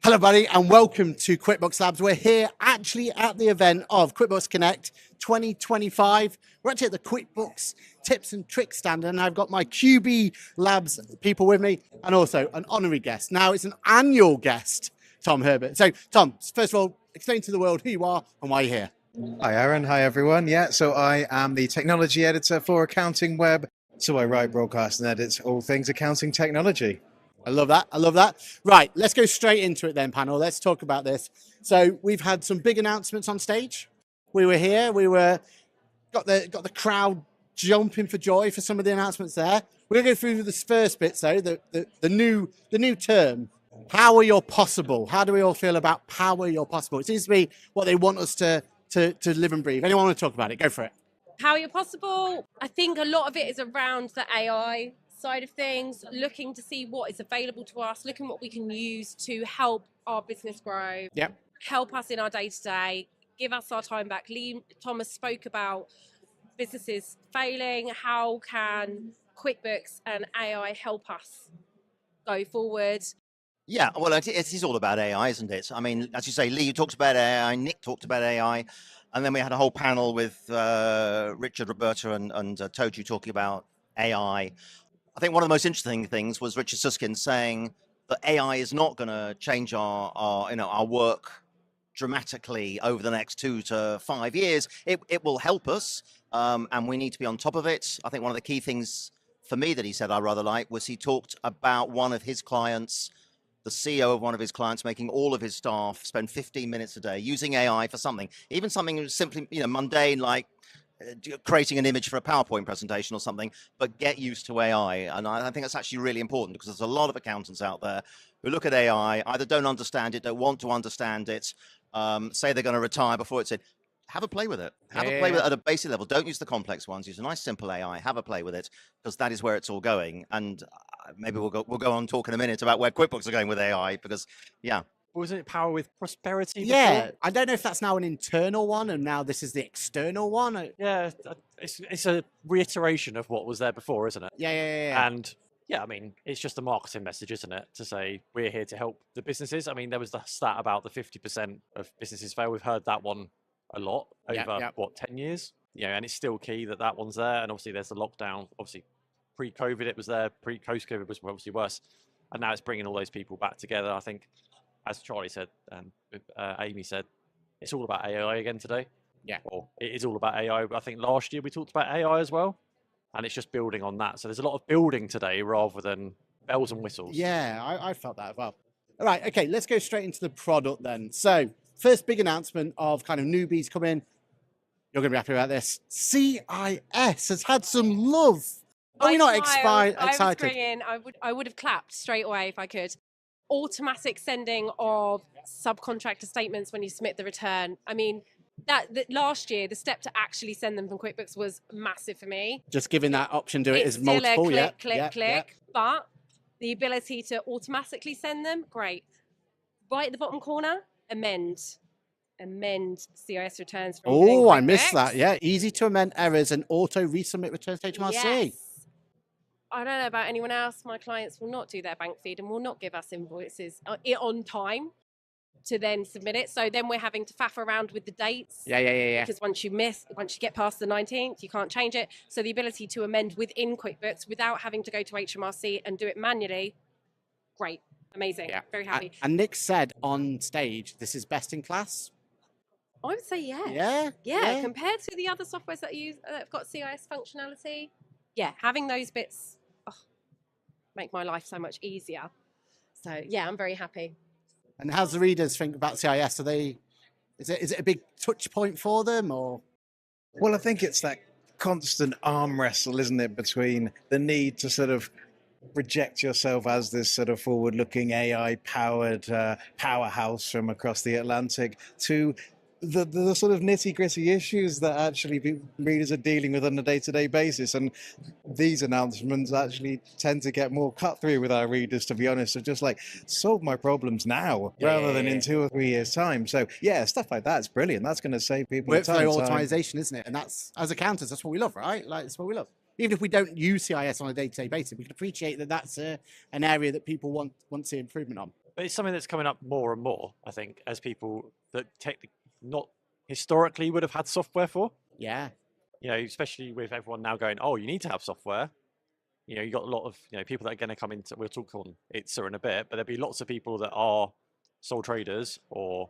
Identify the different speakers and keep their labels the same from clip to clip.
Speaker 1: Hello, everybody, and welcome to QuickBooks Labs. We're here actually at the event of QuickBooks Connect 2025. We're actually at the QuickBooks Tips and Tricks stand, and I've got my QB Labs people with me, and also an honorary guest. Now, it's an annual guest, Tom Herbert. So, Tom, first of all, explain to the world who you are and why you're here.
Speaker 2: Hi, Aaron. Hi, everyone. Yeah, so I am the technology editor for Accounting Web. So I write, broadcast, and edit all things accounting technology.
Speaker 1: I love that. I love that. Right, let's go straight into it then, panel. Let's talk about this. So we've had some big announcements on stage. We were here. Got the crowd jumping for joy for some of the announcements there. We're gonna go through this first bit, though. The new term, power your possible. How do we all feel about power your possible? It seems to be what they want us to live and breathe. Anyone want to talk about it? Go for it.
Speaker 3: How you're possible, I think a lot of it is around the AI side of things, looking to see what is available to us, looking what we can use to help our business grow, help us in our day-to-day, give us our time back. Lee Thomas spoke about businesses failing. How can QuickBooks and AI help us go forward?
Speaker 4: Yeah, well, it is all about AI, isn't it? I mean, as you say, Lee talked about AI, Nick talked about AI, and then we had a whole panel with Richard, Roberta, and Toju talking about AI. I think one of the most interesting things was Richard Susskind saying that AI is not going to change our work dramatically over the next 2 to 5 years. It will help us, and we need to be on top of it. I think one of the key things for me that he said I rather liked was he talked about one of his clients, the CEO of one of his clients, making all of his staff spend 15 minutes a day using AI for something, even something simply mundane like creating an image for a PowerPoint presentation or something, but get used to AI. And I think that's actually really important because there's a lot of accountants out there who look at AI, either don't understand it, don't want to understand it, say they're going to retire before it's in. Have a play with it. Have a play with it at a basic level. Don't use the complex ones. Use a nice simple AI. Have a play with it because that is where it's all going. And maybe we'll go on talk in a minute about where QuickBooks are going with AI because, yeah.
Speaker 5: Wasn't it power with prosperity?
Speaker 1: Yeah, I don't know if that's now an internal one and now this is the external one.
Speaker 5: Yeah, it's a reiteration of what was there before, isn't it?
Speaker 1: Yeah.
Speaker 5: And yeah, I mean, it's just a marketing message, isn't it? To say we're here to help the businesses. I mean, there was the stat about the 50% of businesses fail. We've heard that one a lot over, 10 years? And it's still key that one's there. And obviously there's the lockdown. Obviously pre-COVID it was there, post-COVID was obviously worse. And now it's bringing all those people back together. I think, as Charlie said, and Amy said, it's all about AI again today.
Speaker 1: Yeah.
Speaker 5: Or it is all about AI. I think last year we talked about AI as well. And it's just building on that. So there's a lot of building today rather than bells and whistles.
Speaker 1: Yeah, I felt that as well. All right, okay, let's go straight into the product then. So first big announcement of kind of newbies coming. You're going to be happy about this. CIS has had some love. Are you not excited?
Speaker 3: I would have clapped straight away if I could. Automatic sending of subcontractor statements when you submit the return. I mean, that last year, the step to actually send them from QuickBooks was massive for me.
Speaker 1: Just giving that option, do it as
Speaker 3: It's still
Speaker 1: multiple,
Speaker 3: a click. But the ability to automatically send them, great. Right at the bottom corner, amend CIS returns from
Speaker 1: Oh, I missed that. Yeah, easy to amend errors and auto resubmit returns to HMRC.
Speaker 3: Yes. I don't know about anyone else. My clients will not do their bank feed and will not give us invoices on time to then submit it. So then we're having to faff around with the dates.
Speaker 1: Yeah.
Speaker 3: Because once you get past the 19th, you can't change it. So the ability to amend within QuickBooks without having to go to HMRC and do it manually, great, amazing, very happy.
Speaker 1: And Nick said on stage, this is best in class.
Speaker 3: I would say yes.
Speaker 1: Yeah.
Speaker 3: Compared to the other softwares that have got CIS functionality, having those bits make my life so much easier. So yeah, I'm very happy.
Speaker 1: And how's the readers think about CIS? Is it a big touch point for them, or?
Speaker 2: Well, I think it's that constant arm wrestle, isn't it, between the need to sort of project yourself as this sort of forward-looking AI-powered powerhouse from across the Atlantic to the sort of nitty-gritty issues that actually readers are dealing with on a day-to-day basis. And these announcements actually tend to get more cut through with our readers, to be honest, of just like, solve my problems now rather than in 2 or 3 years' time. So yeah, stuff like that's brilliant. That's going to save people a ton
Speaker 1: Workflow
Speaker 2: of time.
Speaker 1: automation, isn't it? And that's, as accountants, that's what we love, right? Like, that's what we love. Even if we don't use CIS on a day-to-day basis, we can appreciate that that's an area that people want to see improvement on.
Speaker 5: But it's something that's coming up more and more, I think, as people that not historically would have had software for.
Speaker 1: Yeah.
Speaker 5: You know, especially with everyone now going, oh, you need to have software. You know, you got a lot of people that are going to come into. We'll talk on ITSA in a bit, but there'll be lots of people that are sole traders or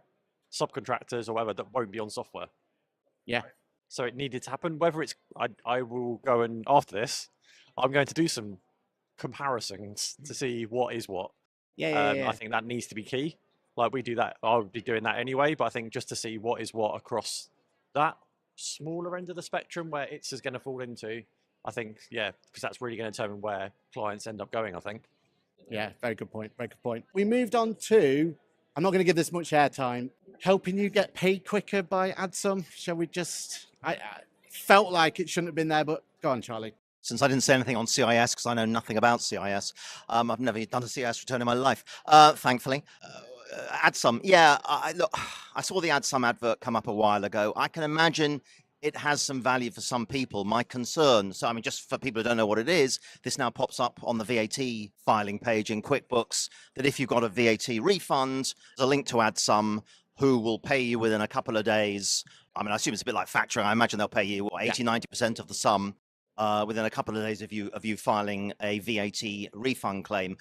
Speaker 5: subcontractors or whatever that won't be on software.
Speaker 1: Yeah.
Speaker 5: So it needed to happen. Whether it's, I will go and after this, I'm going to do some comparisons to see what is what.
Speaker 1: Yeah.
Speaker 5: I think that needs to be key. Like we do that, I'll be doing that anyway. But I think just to see what is what across that smaller end of the spectrum where it's is going to fall into, I think, yeah, because that's really going to determine where clients end up going, I think.
Speaker 1: Yeah, very good point. Very good point. We moved on to, I'm not going to give this much airtime, helping you get paid quicker by AddSum. Shall we just, I felt like it shouldn't have been there, but go on, Charlie.
Speaker 4: Since I didn't say anything on CIS because I know nothing about CIS, I've never done a CIS return in my life, thankfully. AddSum, yeah, look, I saw the AddSum advert come up a while ago. I can imagine it has some value for some people. My concern, so I mean, just for people who don't know what it is, this now pops up on the VAT filing page in QuickBooks that if you've got a VAT refund, there's a link to AddSum who will pay you within a couple of days. I mean, I assume it's a bit like factoring. I imagine they'll pay you 80, 90% of the sum within a couple of days of you filing a VAT refund claim.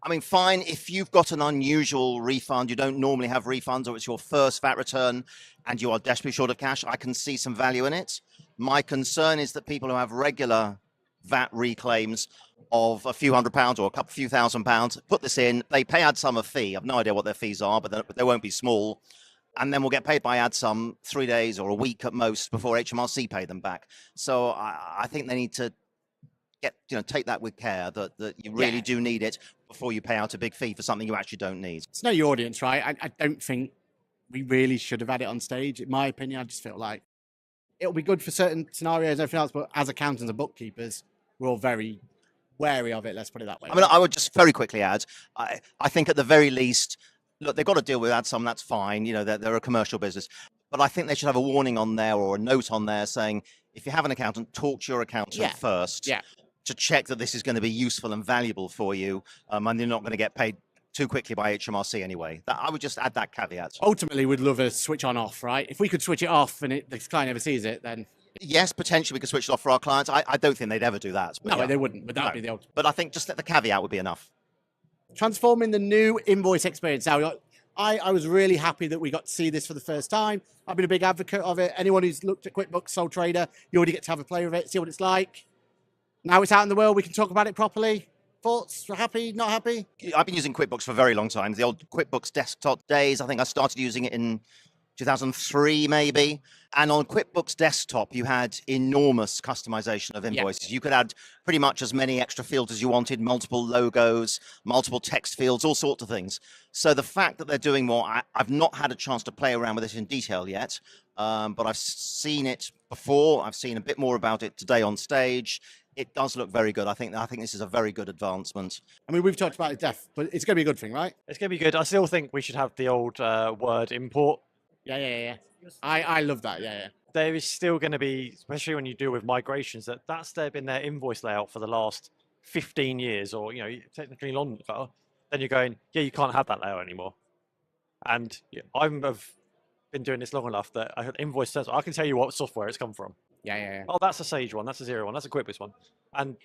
Speaker 4: I mean, fine, if you've got an unusual refund, you don't normally have refunds, or it's your first VAT return and you are desperately short of cash, I can see some value in it. My concern is that people who have regular VAT reclaims of a few £100 or a few £1,000, put this in, they pay AddSum a fee. I've no idea what their fees are, but they won't be small. And then we'll get paid by AddSum 3 days or a week at most before HMRC pay them back. So I think they need to take that with care, that you really do need it before you pay out a big fee for something you actually don't need.
Speaker 1: It's know your audience, right? I don't think we really should have had it on stage. In my opinion, I just feel like it'll be good for certain scenarios and everything else, but as accountants and bookkeepers, we're all very wary of it, let's put it that way.
Speaker 4: I mean, I would just very quickly add, I think at the very least, look, they've got to deal with AddSum, that's fine, they're a commercial business, but I think they should have a warning on there or a note on there saying, if you have an accountant, talk to your accountant first. To check that this is going to be useful and valuable for you, and you're not going to get paid too quickly by HMRC anyway. I would just add that caveat.
Speaker 1: Ultimately, we'd love a switch on off, right? If we could switch it off and the client never sees it, then...
Speaker 4: Yes, potentially we could switch it off for our clients. I don't think they'd ever do that.
Speaker 1: No, they wouldn't, but that would be the ultimate.
Speaker 4: But I think just the caveat would be enough.
Speaker 1: Transforming the new invoice experience. Now, I was really happy that we got to see this for the first time. I've been a big advocate of it. Anyone who's looked at QuickBooks Sole Trader, you already get to have a play with it, see what it's like. Now it's out in the world, we can talk about it properly. Thoughts? Happy? Not happy?
Speaker 4: I've been using QuickBooks for a very long time. The old QuickBooks desktop days. I think I started using it in 2003, maybe. And on QuickBooks Desktop, you had enormous customization of invoices. You could add pretty much as many extra fields as you wanted, multiple logos, multiple text fields, all sorts of things. So the fact that they're doing more, I've not had a chance to play around with it in detail yet, but I've seen it before. I've seen a bit more about it today on stage. It does look very good. I think this is a very good advancement.
Speaker 1: I mean, we've talked about it, but it's going to be a good thing, right?
Speaker 5: It's going to be good. I still think we should have the old Word import.
Speaker 1: Yeah. I love that. Yeah.
Speaker 5: There is still going to be, especially when you deal with migrations, that's been their invoice layout for the last 15 years, or technically longer. Then you're going, you can't have that layout anymore. And I've been doing this long enough that I invoice says I can tell you what software it's come from.
Speaker 1: Yeah.
Speaker 5: Oh, that's a Sage one, that's a Xero one, that's a QuickBooks one, and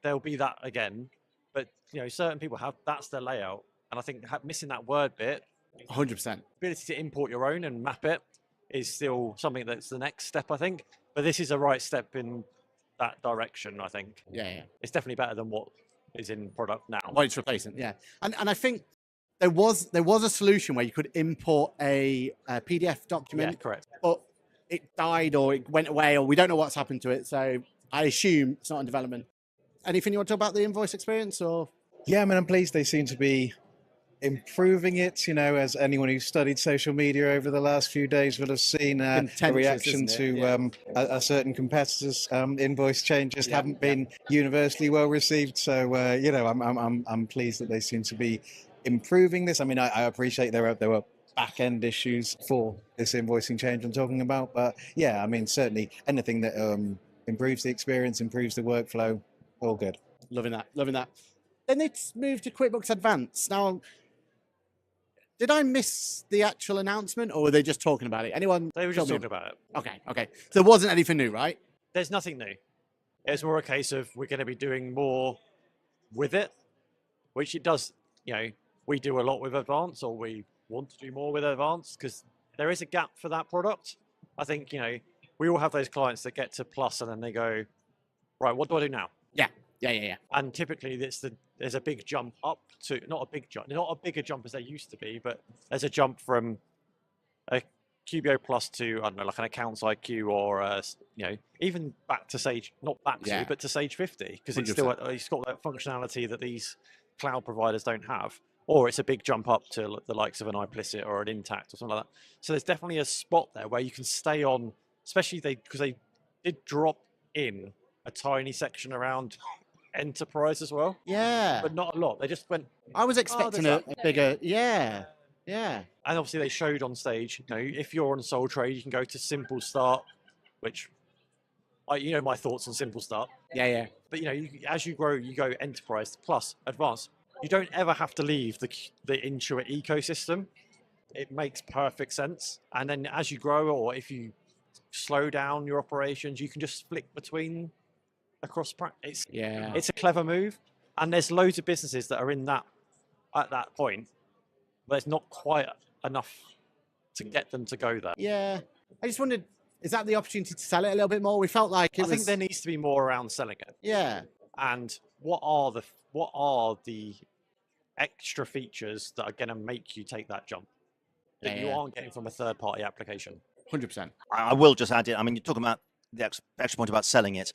Speaker 5: there'll be that again. But certain people that's their layout, and I think missing that word bit,
Speaker 1: 100%.
Speaker 5: Ability to import your own and map it is still something that's the next step, I think. But this is a right step in that direction, I think.
Speaker 1: Yeah.
Speaker 5: It's definitely better than what is in product now.
Speaker 1: What it's replacing, yeah. And I think there was a solution where you could import a PDF document.
Speaker 5: Yeah, correct.
Speaker 1: But it died or it went away or we don't know what's happened to it. So I assume it's not in development. Anything you want to talk about the invoice experience or?
Speaker 2: Yeah, I mean, I'm pleased they seem to be improving it. You know, as anyone who's studied social media over the last few days will have seen, a reaction to a certain competitor's invoice changes haven't been universally well received. So you know, I'm pleased that they seem to be improving this. I mean, I appreciate there were back end issues for this invoicing change I'm talking about, but yeah, I mean, certainly anything that improves the experience, improves the workflow, all good.
Speaker 1: Loving that. Then they moved to QuickBooks Advanced. Now, did I miss the actual announcement or were they just talking about it? Anyone?
Speaker 5: They were just talking about it.
Speaker 1: Okay. So there wasn't anything new, right?
Speaker 5: There's nothing new. It's more a case of we're going to be doing more with it, which it does, you know, we do a lot with Advanced, or we want to do more with Advanced because there is a gap for that product. I think, you know, we all have those clients that get to Plus and then they go, right, what do I do now?
Speaker 1: Yeah.
Speaker 5: And typically there's a big jump up to, not a bigger jump as there used to be, but there's a jump from a QBO Plus to, I don't know, like an Accounts IQ or, you know, even back to Sage, not back to, but to Sage 50, because it's still, it's got that functionality that these cloud providers don't have. Or it's a big jump up to the likes of an iPlicit or an Intact or something like that. So there's definitely a spot there where you can stay on, especially because they did drop in a tiny section around enterprise as well.
Speaker 1: Yeah.
Speaker 5: But not a lot. They just went.
Speaker 1: I was expecting a bigger. Yeah. And
Speaker 5: obviously they showed on stage, you know, if you're on sole trade, you can go to simple start, which, you know, my thoughts on simple start.
Speaker 1: Yeah.
Speaker 5: But, you know, as you grow, you go enterprise plus advanced. You don't ever have to leave the Intuit ecosystem. It makes perfect sense. And then as you grow, or if you slow down your operations, you can just flick between across practice. It's a clever move. And there's loads of businesses that are in that at that point, but it's not quite enough to get them to go there.
Speaker 1: Yeah. I just wondered, is that the opportunity to sell it a little bit more? We felt like I
Speaker 5: think there needs to be more around selling it.
Speaker 1: Yeah.
Speaker 5: And what are the extra features that are going to make you take that jump that you aren't getting from a third-party application?
Speaker 1: 100%.
Speaker 4: I will just add it. I mean, you're talking about the extra point about selling it.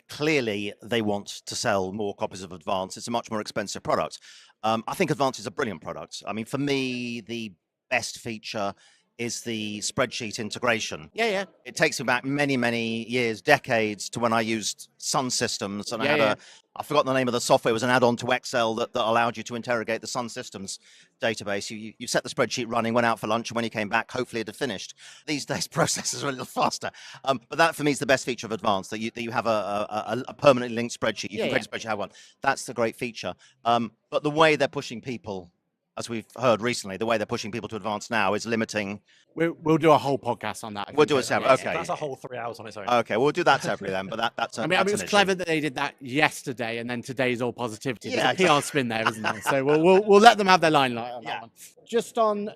Speaker 4: Clearly, they want to sell more copies of Advanced. It's a much more expensive product. I think Advanced is a brilliant product. I mean, for me, the best feature is the spreadsheet integration.
Speaker 1: Yeah.
Speaker 4: It takes me back many years, decades, to when I used Sun Systems, and I had I forgot the name of the software. It was an add-on to Excel that allowed you to interrogate the Sun Systems database. You set the spreadsheet running, went out for lunch, and when you came back, hopefully it had finished. These days, processes are a little faster. But that, for me, is the best feature of Advanced, that you have a permanently linked spreadsheet. You can create a spreadsheet, have one. That's the great feature. But the way they're pushing people, as we've heard recently, the way they're pushing people to Advanced now is limiting.
Speaker 1: We'll do a whole podcast on that.
Speaker 4: We'll do it separately. Okay.
Speaker 5: That's a whole 3 hours on its own.
Speaker 4: Okay, we'll do that separately then. But that's.
Speaker 1: I mean, it was clever that they did that yesterday, and then today's all positivity. There's a PR spin there, isn't there? So we'll let them have their limelight on that one. Just on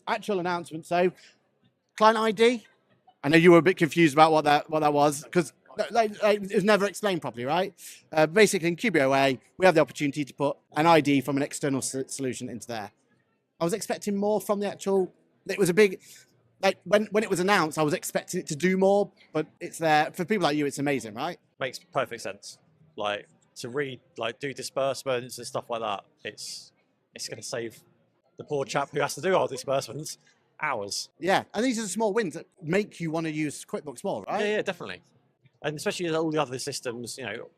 Speaker 1: actual announcement. So, client ID. I know you were a bit confused about what that was because it was never explained properly, right? Basically, in QBOA, we have the opportunity to put an ID from an external solution into there. I was expecting more from the actual. It was a big, like when it was announced, I was expecting it to do more, but it's there for people like you. It's amazing, right?
Speaker 5: Makes perfect sense. Like to read, like do disbursements and stuff like that. It's going to save the poor chap who has to do our disbursements hours.
Speaker 1: Yeah, and these are the small wins that make you want to use QuickBooks more, right?
Speaker 5: Yeah, definitely. And especially all the other systems, you know,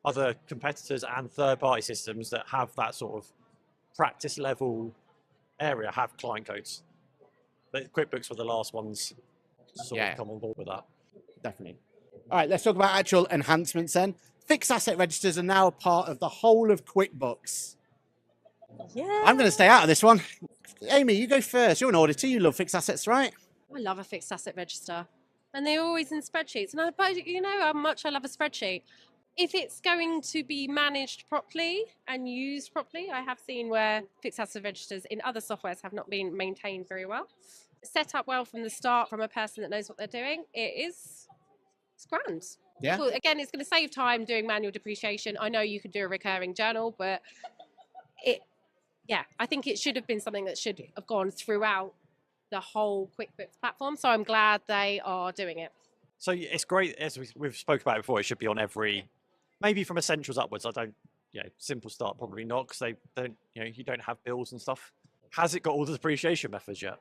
Speaker 5: other competitors and third-party systems that have that sort of practice level area have client codes. But QuickBooks were the last ones to sort of come on board with that.
Speaker 1: Definitely. All right, let's talk about actual enhancements then. Fixed asset registers are now a part of the whole of QuickBooks.
Speaker 3: Yeah.
Speaker 1: I'm going to stay out of this one. Amy, you go first. You're an auditor. You love fixed assets, right?
Speaker 3: I love a fixed asset register. And they're always in spreadsheets. But you know how much I love a spreadsheet. If it's going to be managed properly and used properly, I have seen where fixed asset registers in other softwares have not been maintained very well. Set up well from the start from a person that knows what they're doing, it's grand.
Speaker 1: Yeah.
Speaker 3: Well, again, it's going to save time doing manual depreciation. I know you could do a recurring journal, but Yeah, I think it should have been something that should have gone throughout the whole QuickBooks platform. So I'm glad they are doing it.
Speaker 5: So it's great, as we've spoke about it before, it should be on every, maybe from essentials upwards. I don't, simple start probably not, because they don't, you don't have bills and stuff. Has it got all the depreciation methods yet?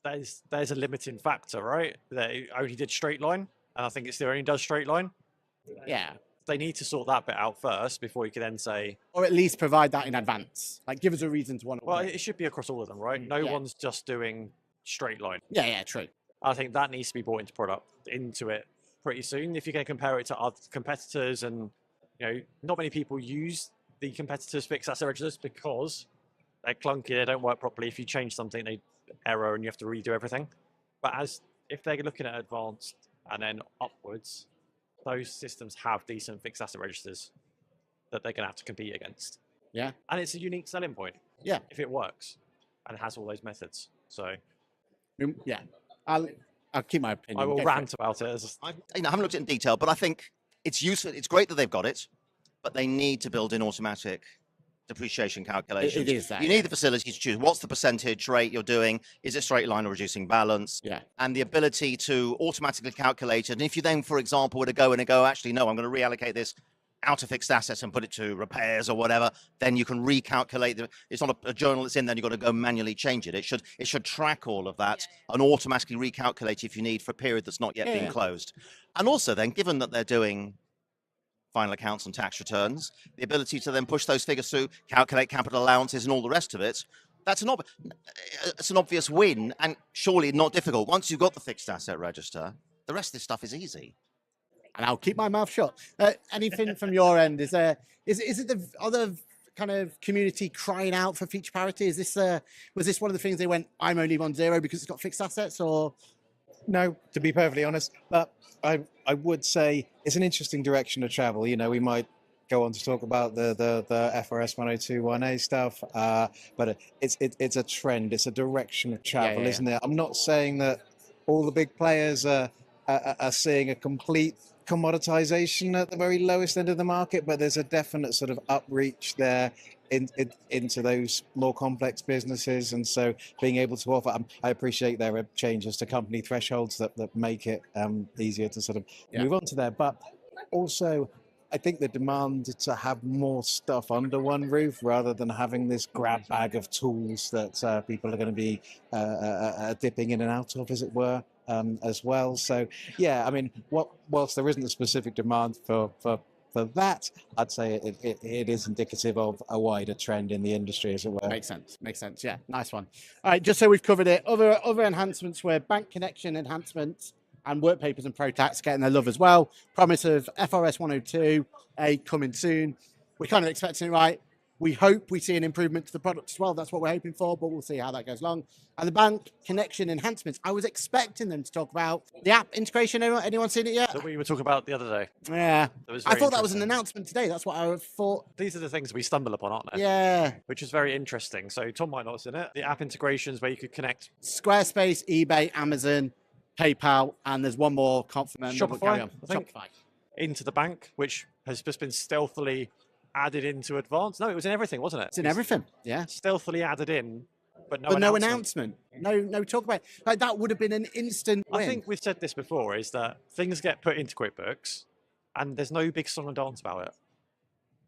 Speaker 5: There's a limiting factor, right? They only did straight line, and I think it still only does straight line.
Speaker 1: Yeah.
Speaker 5: They need to sort that bit out first before you can then say,
Speaker 1: or at least provide that in advance. Like, give us a reason to want to.
Speaker 5: Well, it should be across all of them, right? No
Speaker 1: Yeah.
Speaker 5: one's just doing straight line.
Speaker 1: Yeah, true.
Speaker 5: I think that needs to be brought into it pretty soon. If you can compare it to other competitors, and not many people use the competitors' fixed asset registers because they're clunky, they don't work properly. If you change something, they error and you have to redo everything. But if they're looking at advanced and then upwards, those systems have decent fixed asset registers that they're going to have to compete against.
Speaker 1: Yeah.
Speaker 5: And it's a unique selling point.
Speaker 1: Yeah.
Speaker 5: If it works and has all those methods. So
Speaker 1: yeah, I'll keep my opinion.
Speaker 5: I will rant about it.
Speaker 4: I haven't looked at it in detail, but I think it's useful. It's great that they've got it, but they need to build in automatic depreciation calculations.
Speaker 1: It is that.
Speaker 4: You need the facility to choose what's the percentage rate you're doing. Is it straight line or reducing balance?
Speaker 1: Yeah.
Speaker 4: And the ability to automatically calculate it. And if you then, for example, were to go actually, no, I'm going to reallocate this out of fixed assets and put it to repairs or whatever, then you can recalculate. It's not a journal that's in, then you've got to go manually change it. It should track all of that and automatically recalculate if you need for a period that's not yet been closed. And also then, given that they're doing final accounts and tax returns, the ability to then push those figures through, calculate capital allowances and all the rest of it, it's an obvious win, and surely not difficult. Once you've got the fixed asset register, the rest of this stuff is easy.
Speaker 1: And I'll keep my mouth shut. Anything from your end? Is it the other kind of community crying out for feature parity? Was this one of the things they went, I'm only 1.0 because it's got fixed assets, or?
Speaker 2: No, to be perfectly honest, but I would say it's an interesting direction to travel. We might go on to talk about the FRS 102.1a stuff, but it's a trend, it's a direction of travel, isn't it? I'm not saying that all the big players are seeing a complete commoditization at the very lowest end of the market, but there's a definite sort of upreach there into those more complex businesses, and so being able to offer, I appreciate there are changes to company thresholds that make it easier to sort of move on to there, but also I think the demand to have more stuff under one roof rather than having this grab bag of tools that people are going to be dipping in and out of, as it were, as well. So yeah, I mean, whilst there isn't a specific demand for that, I'd say it is indicative of a wider trend in the industry, as it were.
Speaker 1: Makes sense. Yeah, nice one. All right, just so we've covered it, other enhancements were bank connection enhancements and work papers and pro tax getting their love as well. Promise of FRS 102A coming soon. We're kind of expecting it, right? We hope we see an improvement to the product as well. That's what we're hoping for, but we'll see how that goes along. And the bank connection enhancements, I was expecting them to talk about the app integration. Anyone seen it yet?
Speaker 5: That we were talking about the other day.
Speaker 1: Yeah. I thought that was an announcement today. That's what I thought.
Speaker 5: These are the things we stumble upon, aren't they?
Speaker 1: Yeah.
Speaker 5: Which is very interesting. So Tom might not have seen it. The app integrations where you could connect
Speaker 1: Squarespace, eBay, Amazon, PayPal, and there's one more confirmation.
Speaker 5: Shopify, I think, into the bank, which has just been stealthily added into advance. No, it was in everything, wasn't it?
Speaker 1: It's in everything, yeah.
Speaker 5: Stealthily added in, but
Speaker 1: no announcement. No talk about it. Like, that would have been an instant win.
Speaker 5: I think we've said this before, is that things get put into QuickBooks and there's no big song and dance about it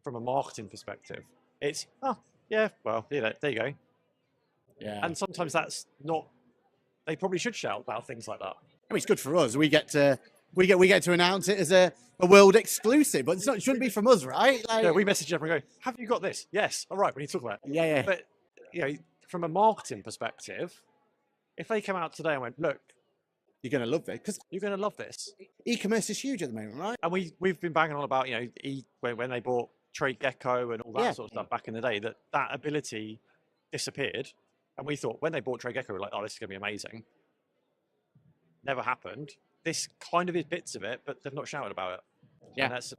Speaker 5: from a marketing perspective. It's, there you go.
Speaker 1: Yeah.
Speaker 5: And sometimes that's not, they probably should shout about things like that.
Speaker 1: I mean, it's good for us. We get to announce it as a world exclusive, but it shouldn't be from us, right?
Speaker 5: Yeah, we message everyone going, have you got this? Yes. All right, we need to talk about it.
Speaker 1: Yeah.
Speaker 5: But, from a marketing perspective, if they come out today and went, look,
Speaker 1: you're going to love it, because
Speaker 5: you're going to love this.
Speaker 1: E-commerce is huge at the moment, right?
Speaker 5: And we've been banging on about, when they bought Trade Gecko and all that sort of stuff back in the day, that ability disappeared. And we thought when they bought Trade Gecko, we were like, oh, this is going to be amazing. Never happened. This kind of is bits of it, but they've not shouted about it. Yeah. And it's a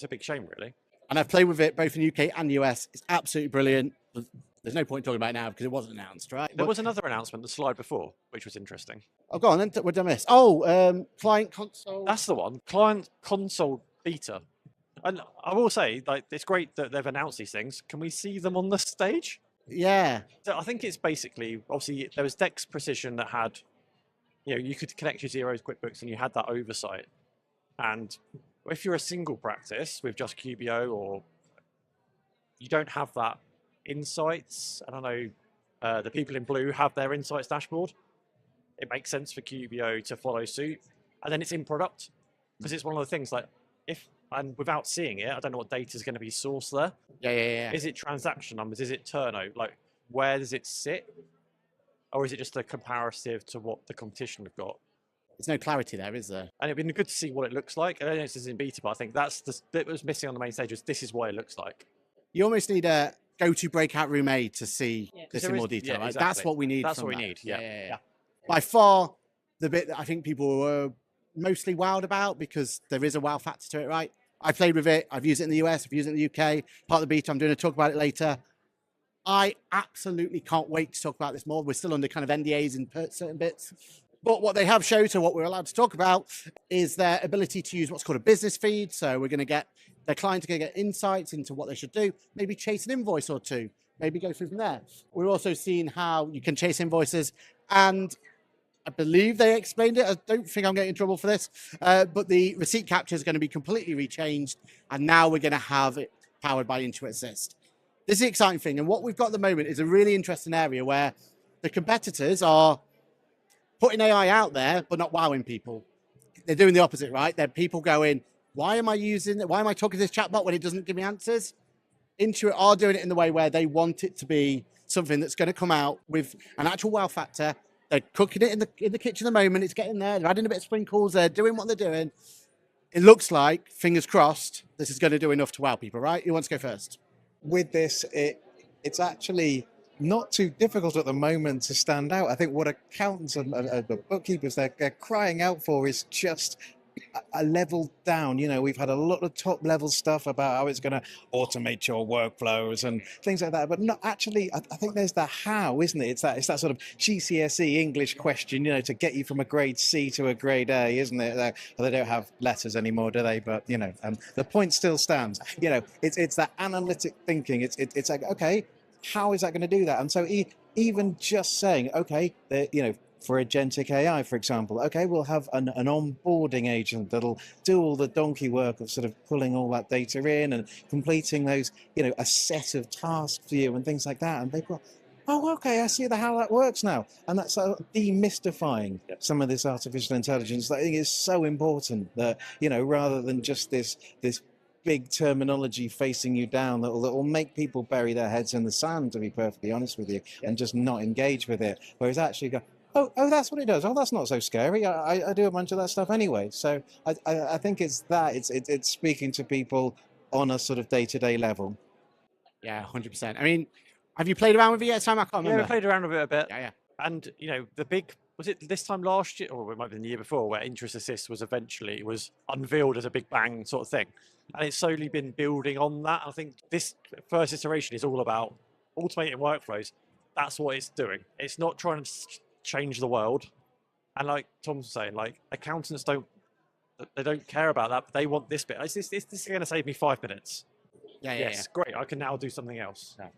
Speaker 5: big shame, really.
Speaker 1: And I've played with it both in UK and US. It's absolutely brilliant. There's no point talking about it now because it wasn't announced, right?
Speaker 5: There was another announcement, the slide before, which was interesting.
Speaker 1: Oh, go on then. What did I miss? Oh, client console.
Speaker 5: That's the one. Client console beta. And I will say, like, it's great that they've announced these things. Can we see them on the stage?
Speaker 1: Yeah.
Speaker 5: So I think it's basically, obviously, there was Dex Precision that had, you could connect your zeros QuickBooks and you had that oversight. And if you're a single practice with just QBO, or you don't have that insights, and I know the people in blue have their insights dashboard, it makes sense for QBO to follow suit. And then it's in product, because it's one of the things like, and without seeing it, I don't know what data is going to be sourced there.
Speaker 1: Yeah.
Speaker 5: Is it transaction numbers? Is it turnover? Like, where does it sit? Or is it just a comparative to what the competition have got?
Speaker 1: There's no clarity there, is there?
Speaker 5: And it'd been good to see what it looks like. I don't know if this is in beta, but I think that's the bit that was missing on the main stage, was this is what it looks like.
Speaker 1: You almost need a go-to breakout room A to see this in more detail, right?
Speaker 5: Exactly.
Speaker 1: That's what we need.
Speaker 5: That's what we need, yeah.
Speaker 1: By far, the bit that I think people were mostly wowed about, because there is a wow factor to it, right? I played with it. I've used it in the US. I've used it in the UK. Part of the beta. I'm doing a talk about it later. I absolutely can't wait to talk about this more. We're still under kind of NDAs in certain bits. But what they have showed, so what we're allowed to talk about, is their ability to use what's called a business feed. So we're going to get their clients are going to get insights into what they should do, maybe chase an invoice or two, maybe go through from there. We're also seeing how you can chase invoices, and I believe they explained it. I don't think I'm getting in trouble for this, but the receipt capture is going to be completely rechanged, and now we're going to have it powered by Intuit Assist. This is the exciting thing, and what we've got at the moment is a really interesting area where the competitors are putting AI out there, but not wowing people. They're doing the opposite, right? They're people going, why am I talking to this chatbot when it doesn't give me answers? Intuit are doing it in the way where they want it to be something that's going to come out with an actual wow factor. They're cooking it in the kitchen at the moment. It's getting there. They're adding a bit of sprinkles. They're doing what they're doing. It looks like, fingers crossed, this is going to do enough to wow people, right? Who wants to go first?
Speaker 2: With this, it's actually not too difficult at the moment to stand out. I think what accountants and bookkeepers, they're crying out for is just a level down. We've had a lot of top level stuff about how it's going to automate your workflows and things like that, but not actually. I think there's the how, isn't it? It's that sort of GCSE English question, to get you from a grade C to a grade A, isn't it? They don't have letters anymore, do they? But the point still stands. It's that analytic thinking. It's like, okay, how is that going to do that? And so even just saying, okay, for agentic AI, for example, okay, we'll have an onboarding agent that'll do all the donkey work of sort of pulling all that data in and completing those, a set of tasks for you and things like that. And they've got, oh, okay, I see how that works now. And that's demystifying some of this artificial intelligence that I think is so important that, rather than just this big terminology facing you down that will make people bury their heads in the sand, to be perfectly honest with you, and just not engage with it. Whereas actually go, oh, that's what it does. Oh, that's not so scary. I do a bunch of that stuff anyway. So I think it's speaking to people on a sort of day-to-day level.
Speaker 1: Yeah, 100%. I mean, have you played around with it yet, Sam? I can't remember.
Speaker 5: Yeah, we played around with it a bit.
Speaker 1: Yeah.
Speaker 5: And, the big, was it this time last year, or it might have been the year before, where Intuit Assist was unveiled as a big bang sort of thing. And it's slowly been building on that. I think this first iteration is all about automating workflows. That's what it's doing. It's not trying to change the world. And like Tom's saying, like, accountants don't care about that, but they want this bit. This is going to save me 5 minutes. Yes, great. I can now do something else.
Speaker 1: Yeah.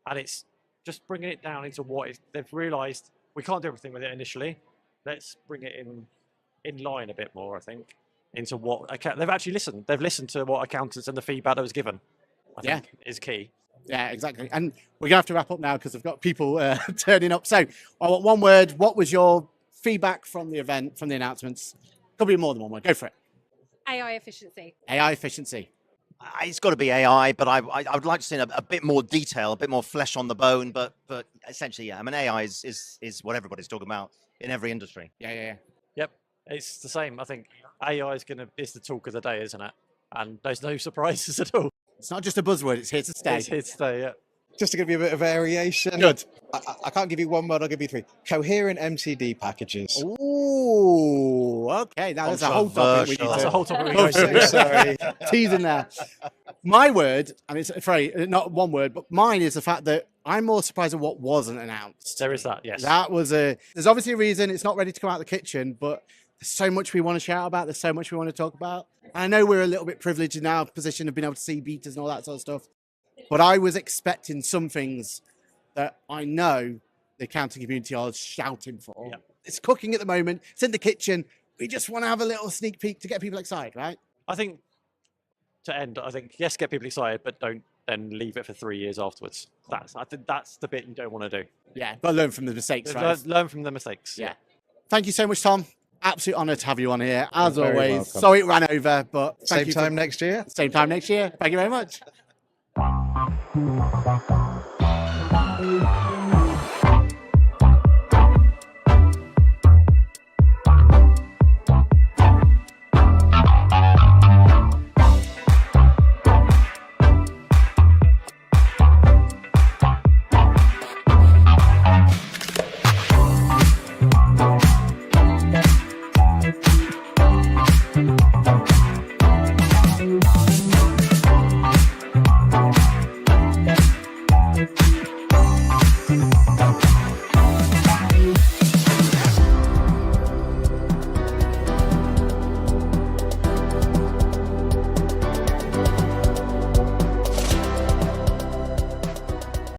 Speaker 5: And it's just bringing it down into they've realized we can't do everything with it initially. Let's bring it in line a bit more, I think, into what they've actually listened. They've listened to what accountants and the feedback that was given, I think is key.
Speaker 1: Yeah, exactly. And we're going to have to wrap up now because I've got people turning up. So I want one word. What was your feedback from the event, from the announcements? Could be more than one word. Go for it.
Speaker 3: AI efficiency.
Speaker 1: AI efficiency.
Speaker 4: It's got to be AI, but I would like to see a bit more detail, a bit more flesh on the bone. But essentially, yeah. I mean, AI is what everybody's talking about in every industry.
Speaker 1: Yeah.
Speaker 5: Yep, it's the same. I think AI is the talk of the day, isn't it? And there's no surprises at all.
Speaker 1: It's not just a buzzword. It's here to stay.
Speaker 5: It's here to stay. Yeah.
Speaker 2: Just to give you a bit of variation.
Speaker 1: Good.
Speaker 2: I can't give you one word. I'll give you three. Coherent MCD packages.
Speaker 1: Ooh, okay. Now there's a whole topic.
Speaker 5: That's a whole topic. We
Speaker 2: Oh, sorry.
Speaker 1: Teasing there. My word, and it's sorry, not one word, but mine is the fact that I'm more surprised at what wasn't announced.
Speaker 5: There is that, yes.
Speaker 1: There's obviously a reason it's not ready to come out of the kitchen, but There's so much we want to shout about. There's so much we want to talk about. I know we're a little bit privileged in our position of being able to see betas and all that sort of stuff. But I was expecting some things that I know the accounting community are shouting for. Yep. It's cooking at the moment. It's in the kitchen. We just want to have a little sneak peek to get people excited, right?
Speaker 5: I think to end, I think, yes, get people excited, but don't then leave it for 3 years afterwards. I think that's the bit you don't want to do.
Speaker 1: Yeah, but learn from the mistakes, right?
Speaker 5: Learn from the mistakes.
Speaker 1: Yeah. Thank you so much, Tom. Absolute honour to have you on here, as
Speaker 2: You're
Speaker 1: always.
Speaker 2: welcome.
Speaker 1: Sorry it ran over, but
Speaker 2: Same time next year.
Speaker 1: Same time next year. Thank you very much.